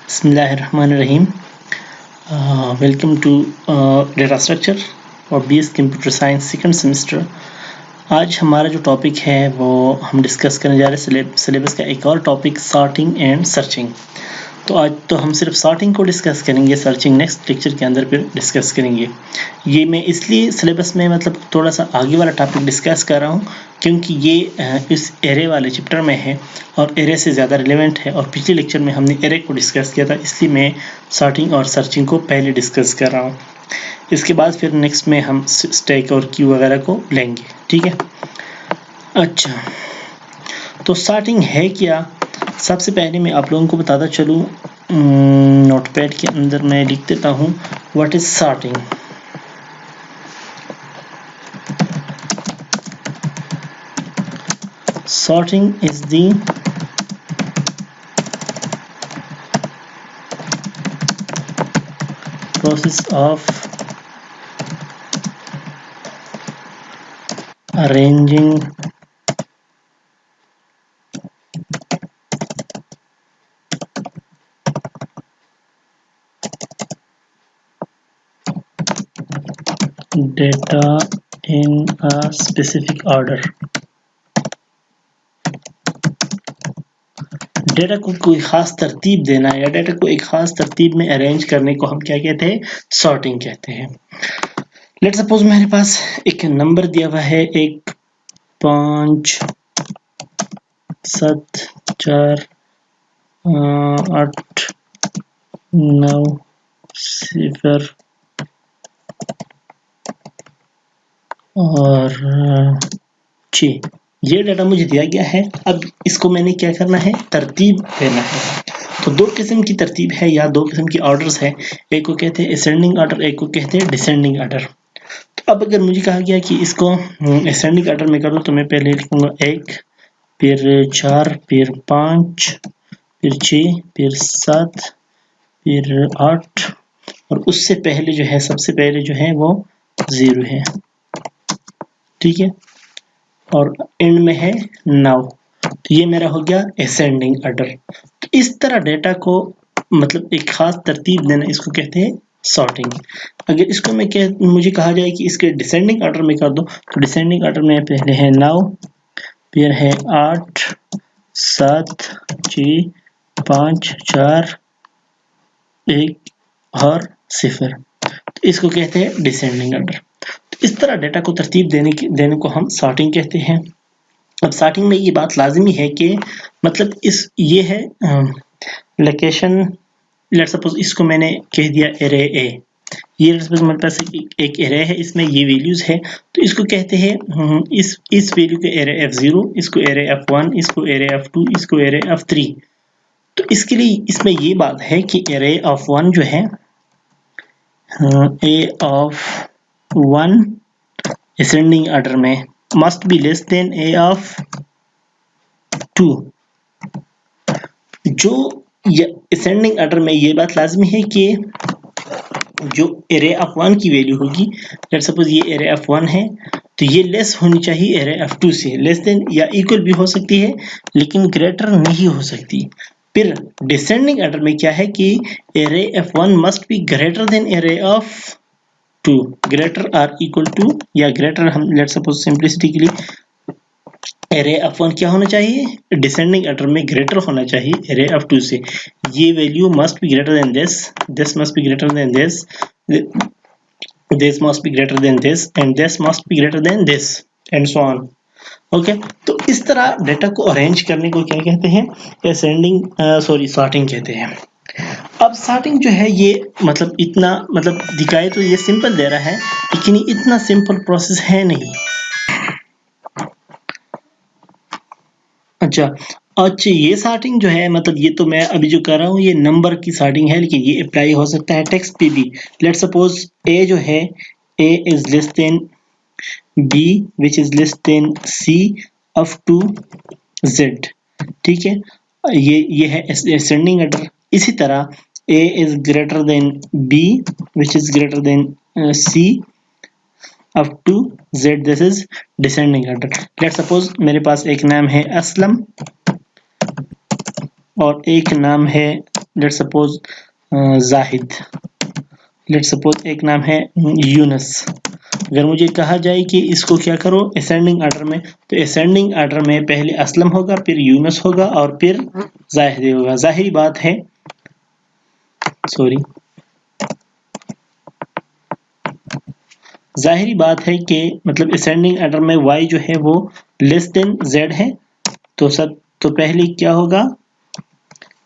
Bismillahirrahmanirrahim. Welcome to Data Structure और BS computer science second semester. आज हमारा जो टॉपिक है वो हम डिस्कस करने जा रहे हैं सिलेबस का एक और टॉपिक सॉर्टिंग एंड सर्चिंग। तो आज तो हम सिर्फ सॉर्टिंग को डिस्कस करेंगे, सर्चिंग नेक्स्ट लेक्चर के अंदर फिर डिस्कस करेंगे। ये मैं इसलिए सिलेबस में मतलब थोड़ा सा आगे वाला टॉपिक डिस्कस कर रहा हूँ क्योंकि ये इस एरे वाले चैप्टर में है और एरे से ज़्यादा रिलेवेंट है, और पिछले लेक्चर में हमने एरे को डिस्कस किया था, इसलिए मैं सॉर्टिंग और सर्चिंग को पहले डिस्कस कर रहा हूँ। इसके बाद फिर नेक्स्ट में हम स्टैक और क्यू वगैरह को लेंगे, ठीक है। अच्छा, तो सॉर्टिंग है क्या? सबसे पहले मैं आप लोगों को बताता चलूँ, नोटपैड के अंदर मैं लिख देता हूँ what is sorting. Sorting is the process of arranging data in a specific order। Data को कोई खास तरतीब देना या डेटा को एक खास तरतीब में अरेंज करने को हम क्या कहते हैं? सॉर्टिंग कहते हैं। लेट सपोज मेरे पास एक नंबर दिया हुआ है 1 5 7 4 8 9 0 और 6। ये डाटा मुझे दिया गया है। अब इसको मैंने क्या करना है? तरतीब देना है। तो दो किस्म की तरतीब है या दो किस्म की ऑर्डर्स है। एक को कहते हैं असेंडिंग ऑर्डर, एक को कहते हैं डिसेंडिंग ऑर्डर। तो अब अगर मुझे कहा गया कि इसको असेंडिंग ऑर्डर में कर दो, तो मैं पहले लिखूंगा 1, फिर 4, फिर 5, फिर 6, फिर 7, फिर 8, और उससे पहले जो है, सबसे पहले जो है वो 0 है, ठीक है, और एंड में है 9। तो ये मेरा हो गया असेंडिंग ऑर्डर। तो इस तरह डेटा को मतलब एक खास तरतीब देना, इसको कहते हैं सॉर्टिंग। अगर इसको मुझे कहा जाए कि इसके डिसेंडिंग ऑर्डर में कर दो, तो डिसेंडिंग ऑर्डर में पहले है 9, फिर है 8 7 6 5 4 1 और 0। तो इसको कहते हैं डिसेंडिंग ऑर्डर। इस तरह डेटा को तरतीब देने को हम सॉर्टिंग कहते हैं। अब सॉर्टिंग में ये बात लाजिमी है कि मतलब ये है लोकेशन। लेट सपोज इसको मैंने कह दिया एरे ए। ये लेट सपोज मेरे पास एक एरे है, इसमें ये वैल्यूज है, तो इसको कहते हैं इस वैल्यू के एरे F0, इसको एरे F1, इसको एरे F2, इसको एरे F3। तो इसके लिए इसमें ये बात है कि एरे ऑफ 1 जो है ए ऑफ 1 असेंडिंग ऑर्डर में must be less than A of 2। जो असेंडिंग ऑर्डर में ये बात लाजमी है कि जो एरे ऑफ 1 की वैल्यू होगी, लेट सपोज ये एरे ऑफ 1 है, तो ये लेस होनी चाहिए एरे ऑफ 2 से। लेस देन या इक्वल भी हो सकती है, लेकिन ग्रेटर नहीं हो सकती। फिर डिसेंडिंग ऑर्डर में क्या है कि array of 1 must be greater than array of 2, greater or equal to या ग्रेटर, हम लेट सपोज सिंपलिसिटी के लिए एरे ऑफ 1 क्या होना चाहिए? डिसेंडिंग ऑर्डर में ग्रेटर होना चाहिए एरे ऑफ 2 से। ये value must be greater then this must be greater then this must be greater then this, and this must be greater then this, and so on. Okay, तो इस तरह data को arrange करने को क्या कहते हैं? सॉर्टिंग कहते हैं। अब सॉर्टिंग जो है ये मतलब इतना मतलब दिखाए तो ये सिंपल दे रहा है, लेकिन इतना सिंपल प्रोसेस है नहीं। अच्छा, ये सॉर्टिंग जो है मतलब ये तो मैं अभी जो कर रहा हूँ ये नंबर की सॉर्टिंग है, लेकिन ये अप्लाई हो सकता है टेक्स्ट पे भी। लेट सपोज ए जो है A is less than B which is less than C up to Z, ठीक है। ये है असेंडिंग ऑर्डर। इसी तरह A is greater than B which is greater than C up to Z, this is descending order। Let's suppose मेरे पास एक नाम है असलम और एक नाम है let suppose Zahid, let suppose एक नाम है यूनस। अगर मुझे कहा जाए कि इसको क्या करो असेंडिंग ऑर्डर में, तो असेंडिंग ऑर्डर में पहले असलम होगा, फिर यूनस होगा और फिर जाहिद होगा। जाहिर बात है, सॉरी, जाहिरी बात है कि मतलब असेंडिंग ऑर्डर में y जो है वो लेस देन z है, तो पहले क्या होगा,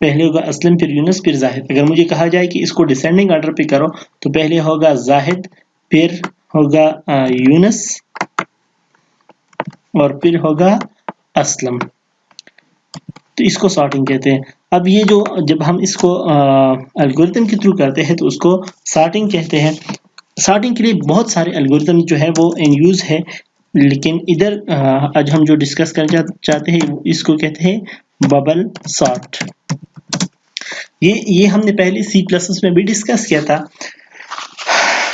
पहले होगा असलम, फिर यूनस, फिर जाहिद। अगर मुझे कहा जाए कि इसको डिसेंडिंग ऑर्डर पे करो, तो पहले होगा जाहिद, फिर होगा यूनस और फिर होगा असलम। तो इसको सॉर्टिंग कहते हैं। अब ये जो जब हम इसको एल्गोरिथम के थ्रू करते हैं तो उसको सॉर्टिंग कहते हैं। सॉर्टिंग के लिए बहुत सारे एल्गोरिथम जो है वो इन यूज है, लेकिन इधर आज हम जो डिस्कस करना चाहते हैं इसको कहते हैं बबल सॉर्ट। ये हमने पहले C++ में भी डिस्कस किया था,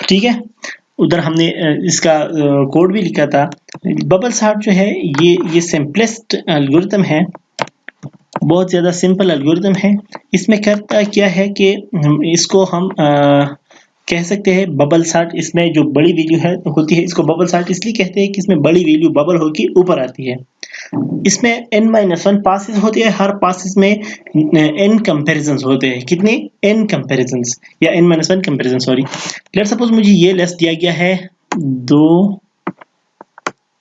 ठीक है, उधर हमने इसका कोड भी लिखा था। बबल सॉर्ट जो है ये सिंपलेस्ट एल्गोरिथम है, बहुत ज़्यादा सिंपल एल्गोरिथम है। इसमें करता क्या है कि इसको हम कह सकते हैं बबल सॉर्ट, इसमें जो बड़ी वैल्यू है होती है, इसको बबल सॉर्ट इसलिए कहते हैं कि इसमें बड़ी वैल्यू बबल होकर ऊपर आती है। इसमें n-1 पासेस होते हैं, हर पासेस में n कंपैरिजंस होते हैं। कितने? n कंपैरिजंस या n-1 comparison, sorry. Let's suppose मुझे ये लिस्ट दिया गया है 2,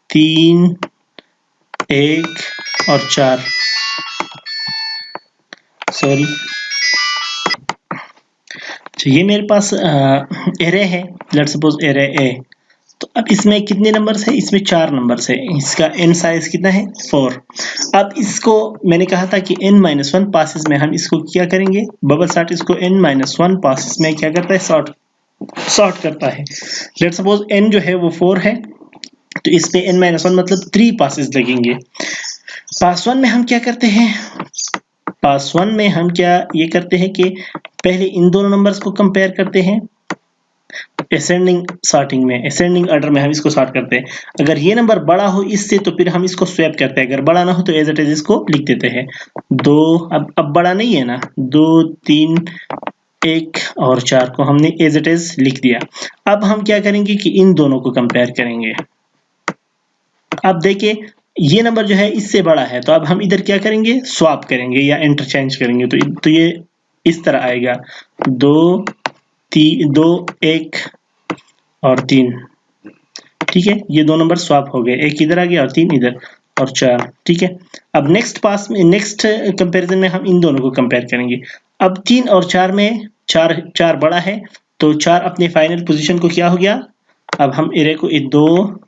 3, 1 और 4, सॉरी। तो ये मेरे पास एरे है, लेट्स सपोज एरे ए। तो अब इसमें कितने नंबर्स है? इसमें 4 नंबर्स है। इसका n साइज कितना है? 4। अब इसको मैंने कहा था कि n-1 पासेस में हम इसको क्या करेंगे, बबल सॉर्ट इसको n-1 पासेस में क्या करता है, सॉर्ट करता है। लेट्स सपोज n जो है वो 4 है, तो इस पे n-1 मतलब 3 पासेस लगेंगे। पास 1 में हम क्या करते हैं, पास 1 में हम क्या ये करते हैं कि पहले इन दोनों नंबर्स को कंपेयर करते हैं। असेंडिंग सॉर्टिंग में, असेंडिंग ऑर्डर में हम इसको सॉर्ट करते हैं। अगर ये नंबर बड़ा हो इससे तो फिर हम इसको स्वैप करते हैं, अगर बड़ा ना हो तो एज इट इज इसको लिख देते हैं 2। अब बड़ा नहीं है ना, 2, 3, 1 और 4 को हमने एज इट इज लिख दिया। अब हम क्या करेंगे कि इन दोनों को कंपेयर करेंगे। अब देखिए ये नंबर जो है इससे बड़ा है, तो अब हम इधर क्या करेंगे, स्वैप करेंगे या इंटरचेंज करेंगे। तो ये इस तरह आएगा 2, 1 और 3, ठीक है। ये दो नंबर स्वैप हो गए, एक इधर आ गया और 3 इधर और 4, ठीक है। अब नेक्स्ट कंपैरिजन में हम इन दोनों को कंपेयर करेंगे। अब 3 और 4 में 4 बड़ा है, तो 4 अपने फाइनल पोजीशन को क्या हो गया, अब हम एरे को 2,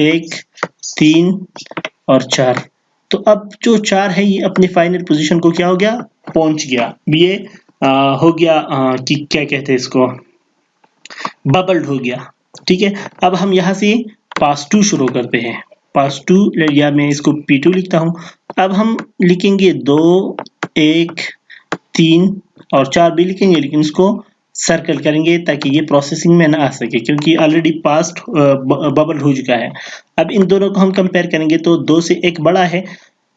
1, 3 और 4, तो अब जो 4 है ये अपने फाइनल पोजीशन को क्या हो गया, पहुंच गया। ये हो गया कि क्या कहते हैं इसको, बबल्ड हो गया, ठीक है। अब हम यहाँ से पास 2 शुरू करते हैं, पास 2, या मैं इसको P2 लिखता हूँ। अब हम लिखेंगे 2, 1, 3 और 4 भी लिखेंगे, लेकिन इसको सर्कल करेंगे ताकि ये प्रोसेसिंग में ना आ सके, क्योंकि ऑलरेडी पास्ट बबल हो चुका है। अब इन दोनों को हम कंपेयर करेंगे, तो 2 से 1 बड़ा है,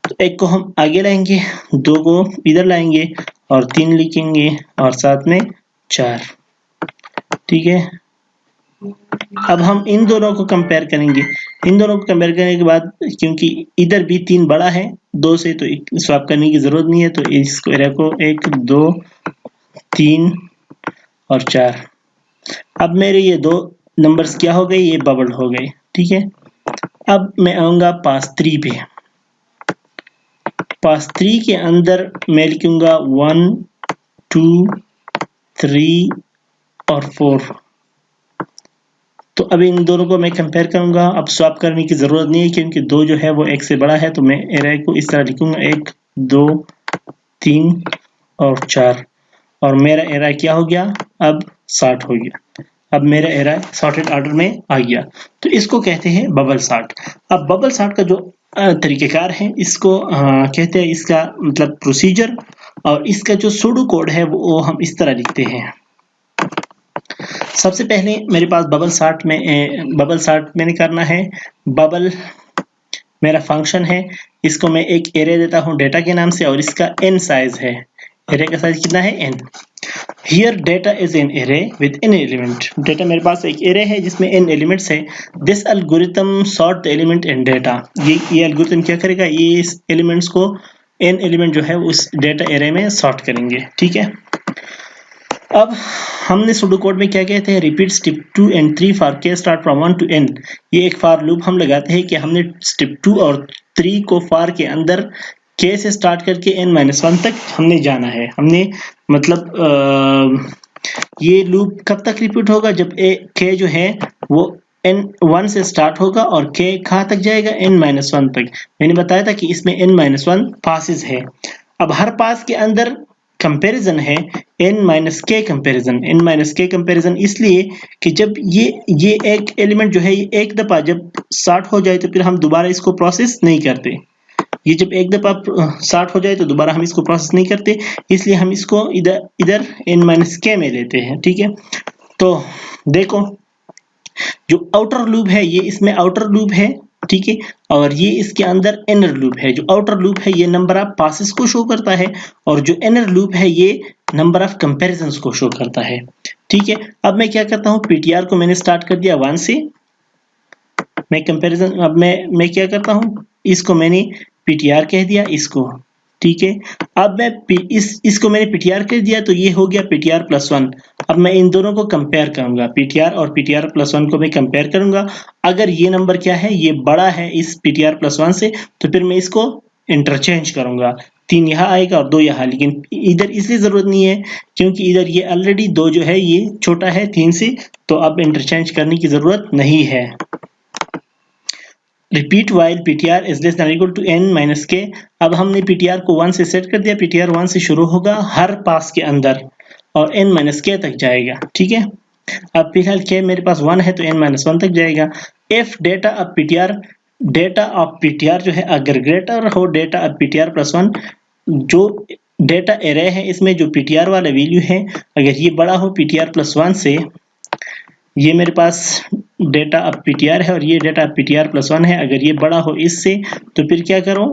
तो 1 को हम आगे लाएंगे, 2 को इधर लाएंगे और 3 लिखेंगे और साथ में 4, ठीक है। अब हम इन दोनों को कंपेयर करेंगे। इन दोनों को कंपेयर करने के बाद, क्योंकि इधर भी 3 बड़ा है 2 से, तो स्वैप करने की जरूरत नहीं है, तो इसको रखो 1, 2, 3 और 4। अब मेरे ये 2 नंबर्स क्या हो गए, ये बबल हो गए, ठीक है। अब मैं आऊंगा पास 3 पे। पास 3 के अंदर मैं लिखूंगा 1, 2, 3 और 4। तो अभी इन दोनों को मैं कंपेयर करूंगा। अब स्वैप करने की जरूरत नहीं है, क्योंकि 2 जो है वो 1 से बड़ा है, तो मैं एरे को इस तरह लिखूंगा 1, 2, 3 और 4, और मेरा एरे क्या हो गया, अब सॉर्ट हो गया। अब मेरा एरे सॉर्टेड ऑर्डर में आ गया, तो इसको कहते हैं बबल सॉर्ट। अब बबल सॉर्ट का जो तरीकेकार है, इसको कहते हैं, इसका मतलब प्रोसीजर, और इसका जो सूडो कोड है वो हम इस तरह लिखते हैं। सबसे पहले मेरे पास बबल सॉर्ट मैंने करना है। बबल मेरा फंक्शन है, इसको मैं एक एरे देता हूँ डेटा के नाम से, और इसका n साइज है। एरे का साइज कितना है n। Here data is an array with n element. Data मेरे पास एक एरे है जिसमें n एलिमेंट्स है। This algorithm sort the element in data. ये एल्गोरिथम क्या करेगा, ये इस एलिमेंट्स को n एलिमेंट जो है उस डेटा एरे में सॉर्ट करेंगे। ठीक है, अब हमने सुडो कोड में क्या कहते हैं, repeat step 2 and 3 for k start from 1 to n। ये एक फॉर लूप हम लगाते हैं कि हमने स्टेप 2 और 3 को फॉर के अंदर k से स्टार्ट करके n-1 तक हमने जाना है। हमने मतलब ये लूप कब तक रिपीट होगा, जब k जो है वो n1 से स्टार्ट होगा और k कहाँ तक जाएगा, n-1 तक। मैंने बताया था कि इसमें n-1 पासेस है। अब हर पास के अंदर कंपैरिजन है n-k कंपैरिजन। n-k कंपैरिजन इसलिए कि जब ये एक एलिमेंट जो है ये एक दफा जब स्टार्ट हो जाए तो फिर हम दोबारा इसको प्रोसेस नहीं करते। ये जब एक दफा स्टार्ट हो जाए तो दोबारा हम इसको प्रोसेस नहीं करते, इसलिए हम इसको इधर n-k में लेते हैं। ठीक है, तो देखो जो आउटर लूप है ये इसमें आउटर लूप है। ठीक है, और ये इसके अंदर इनर लूप है। जो आउटर लूप है ये नंबर ऑफ पासेस को शो करता है और जो इनर लूप है ये नंबर ऑफ कंपैरिजंस को शो करता है। ठीक है, अब मैं क्या करता हूँ, पीटीआर को मैंने स्टार्ट कर दिया 1 से। मैं कंपैरिजन अब मैं क्या करता हूँ, इसको मैंने पीटीआर कह दिया इसको। ठीक है, अब मैं इसको मैंने पीटीआर कह दिया तो ये हो गया पीटीआर प्लस 1। अब मैं इन दोनों को कंपेयर करूंगा, पीटीआर और पीटीआर प्लस 1 को मैं कंपेयर करूंगा। अगर ये नंबर क्या है, ये बड़ा है इस पीटीआर प्लस 1 से, तो फिर मैं इसको इंटरचेंज करूंगा। 3 यहाँ आएगा और 2 यहाँ, लेकिन इधर इसलिए जरूरत नहीं है क्योंकि इधर ये ऑलरेडी 2 जो है ये छोटा है 3 से, तो अब इंटरचेंज करने की जरूरत नहीं है। Repeat while ptr is less than or equal to n-k। अब हमने ptr को 1 से सेट कर दिया, ptr 1 से शुरू होगा हर पास के अंदर और n-k तक जाएगा। ठीक है, अब फिलहाल k मेरे पास 1 है तो n-1 तक जाएगा। if data of ptr जो है अगर ग्रेटर हो डेटा ऑफ ptr प्लस 1, जो डेटा एरे है इसमें जो ptr वाला वैल्यू है अगर ये बड़ा हो ptr प्लस 1 से, ये मेरे पास डेटा ऑफ ptr है और ये डेटा ऑफ ptr प्लस 1 है, अगर ये बड़ा हो इससे तो फिर क्या करो,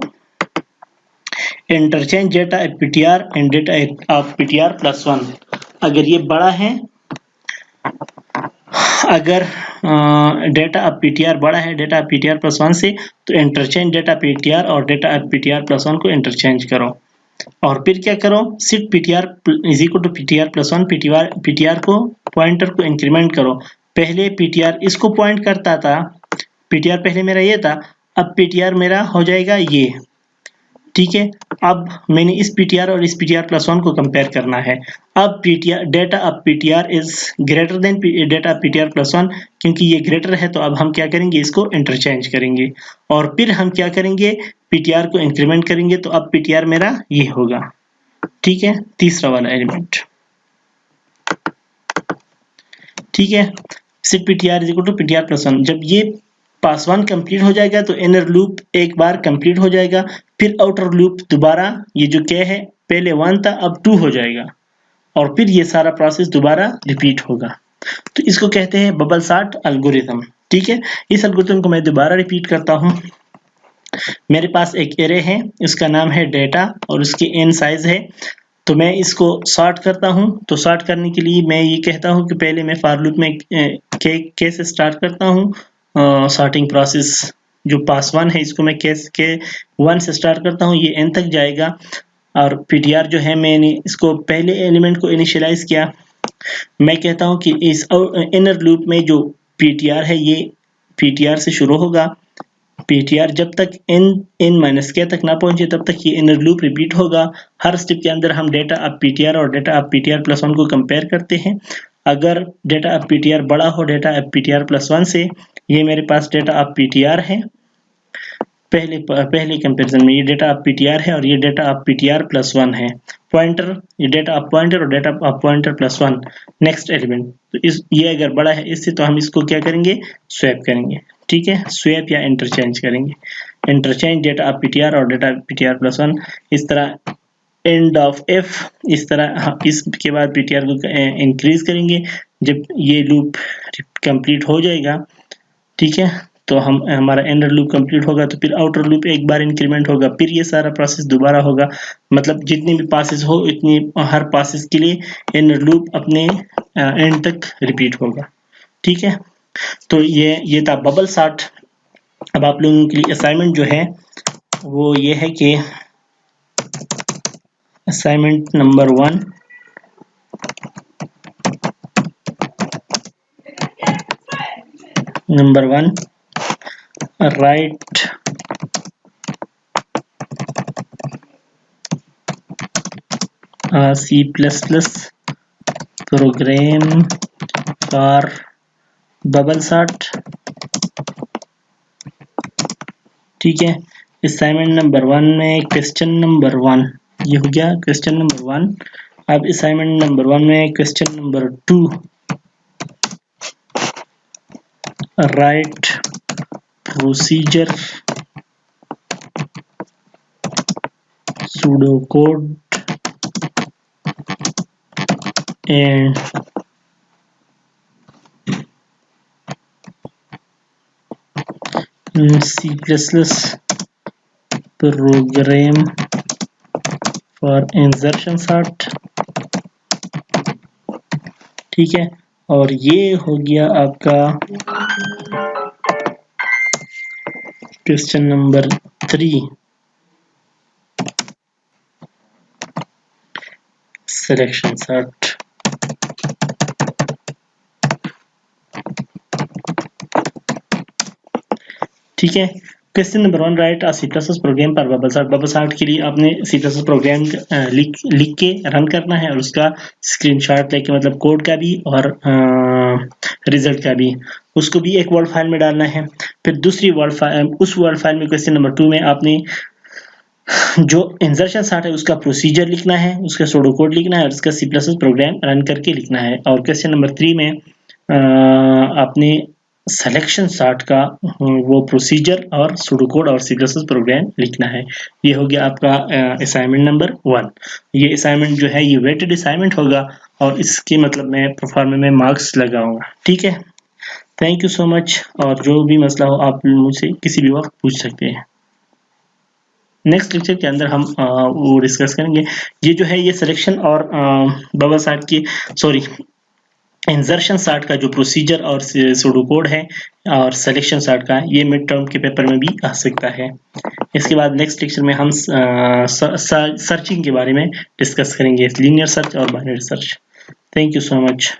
interchange data of ptr and data of ptr plus 1। अगर ये बड़ा है, अगर डेटा ऑफ ptr बड़ा है डेटा ऑफ ptr प्लस 1 से, तो इंटरचेंज डेटा ptr और डेटा ऑफ ptr प्लस 1 को इंटरचेंज करो और फिर क्या करो, set ptr is equal to ptr plus 1। ptr को पॉइंटर को इंक्रीमेंट करो। पहले ptr इसको पॉइंट करता था, ptr पहले मेरा ये था, अब ptr मेरा हो जाएगा ये। ठीक है, अब मैंने इस ptr और इस ptr प्लस 1 को कंपेयर करना है। अब data of ptr is greater than data of ptr plus 1, क्योंकि ये ग्रेटर है तो अब हम क्या करेंगे, इसको इंटरचेंज करेंगे और फिर हम क्या करेंगे, ptr को इंक्रीमेंट करेंगे तो अब ptr मेरा ये होगा। ठीक है, तीसरा वाला एलिमेंट। ठीक है, set ptr is equal to ptr plus 1। जब ये पास 1 कंप्लीट हो जाएगा तो इनर लूप एक बार कंप्लीट हो जाएगा, फिर आउटर लूप दोबारा, ये जो k है पहले 1 था अब 2 हो जाएगा और फिर ये सारा प्रोसेस दोबारा रिपीट होगा। तो इसको कहते हैं बबल सॉर्ट एल्गोरिथम। ठीक है, इस एल्गोरिथम को मैं दोबारा रिपीट करता हूँ। मेरे पास एक एरे है, इसका नाम है डेटा और उसकी n साइज है, तो मैं इसको सॉर्ट करता हूँ। तो सॉर्ट करने के लिए मैं ये कहता हूँ कि पहले मैं फॉर लूप में k से स्टार्ट करता हूँ सॉर्टिंग प्रोसेस। जो पास 1 है इसको मैं k 1 से स्टार्ट करता हूँ, ये n तक जाएगा और ptr जो है मैंने इसको पहले एलिमेंट को इनिशियलाइज किया। मैं कहता हूँ कि इस इनर लूप में जो ptr है ये ptr से शुरू होगा, ptr जब तक n-k तक ना पहुंचे तब तक ये इनर लूप रिपीट होगा। हर स्टेप के अंदर हम डेटा ऑफ ptr और डेटा ऑफ ptr प्लस 1 को कंपेयर करते हैं। अगर डेटा ऑफ ptr बड़ा हो डेटा ऑफ ptr प्लस 1 से, ये मेरे पास डेटा ऑफ ptr है, पहले कंपैरिजन में ये डेटा ऑफ ptr है और ये डेटा ऑफ ptr प्लस 1 है। पॉइंटर, ये डेटा ऑफ पॉइंटर और data of pointer plus 1 next element. तो ये अगर बड़ा है इससे तो हम इसको क्या करेंगे, स्वैप करेंगे। ठीक है, स्वैप या इंटरचेंज करेंगे। इंटरचेंज डेटा ऑफ ptr और डेटा ptr प्लस 1, इस तरह एंड ऑफ f, इस तरह इसके बाद ptr को इंक्रीज करेंगे जब ये लूप कंप्लीट हो जाएगा। ठीक है, तो हम हमारा इनर लूप कंप्लीट होगा, तो फिर आउटर लूप एक बार इंक्रीमेंट होगा, फिर ये सारा प्रोसेस दोबारा होगा। मतलब जितनी भी पासेस हो इतनी हर पासेस के लिए इनर लूप अपने एंड तक रिपीट होगा। ठीक है, तो ये था बबल सॉर्ट। अब आप लोगों के लिए असाइनमेंट जो है वो ये है कि assignment number 1 write C++ program for bubble sort. ठीक है, असाइनमेंट नंबर 1 में क्वेश्चन नंबर 1 ये हो गया क्वेश्चन नंबर 1। अब असाइनमेंट नंबर 1 में question number 2 right procedure pseudocode and C++ program for insertion sort। ठीक है, और ये हो गया आपका क्वेश्चन नंबर 3 सिलेक्शन सॉर्ट। ठीक है, question number 1 write C++ program पर बबल सॉर्ट। बबल सॉर्ट के लिए आपने C++ प्रोग्राम लिख के रन करना है और उसका स्क्रीनशॉट लेके, मतलब कोड का भी और रिजल्ट का भी, उसको भी एक वर्ड फाइल में डालना है। फिर दूसरी वर्ड फाइल, उस वर्ड फाइल में क्वेश्चन नंबर 2 में आपने जो इंसर्शन सॉर्ट है उसका प्रोसीजर लिखना है, उसका सूडो कोड लिखना है और उसका C++ प्रोग्राम रन करके लिखना है। और क्वेश्चन नंबर 3 में आपने सिलेक्शन सॉर्ट का वो प्रोसीजर और सूडो कोड और C++ प्रोग्राम लिखना है। ये हो गया आपका असाइनमेंट नंबर 1। ये असाइनमेंट जो है ये वेटेड असाइनमेंट होगा और इसके मतलब मैं परफॉर्मेंस में मार्क्स लगाऊंगा। ठीक है, थैंक यू सो मच। और जो भी मसला हो आप मुझसे किसी भी वक्त पूछ सकते हैं। नेक्स्ट लेक्चर के अंदर हम वो डिस्कस करेंगे। ये जो है ये सिलेक्शन और बबल सॉर्ट की इंसर्शन सॉर्ट का जो प्रोसीजर और सूडो कोड है और सिलेक्शन सॉर्ट का, ये मिड टर्म के पेपर में भी आ सकता है। इसके बाद नेक्स्ट लेक्चर में हम सर्चिंग के बारे में डिस्कस करेंगे, लीनियर सर्च और binary search. Thank you so much.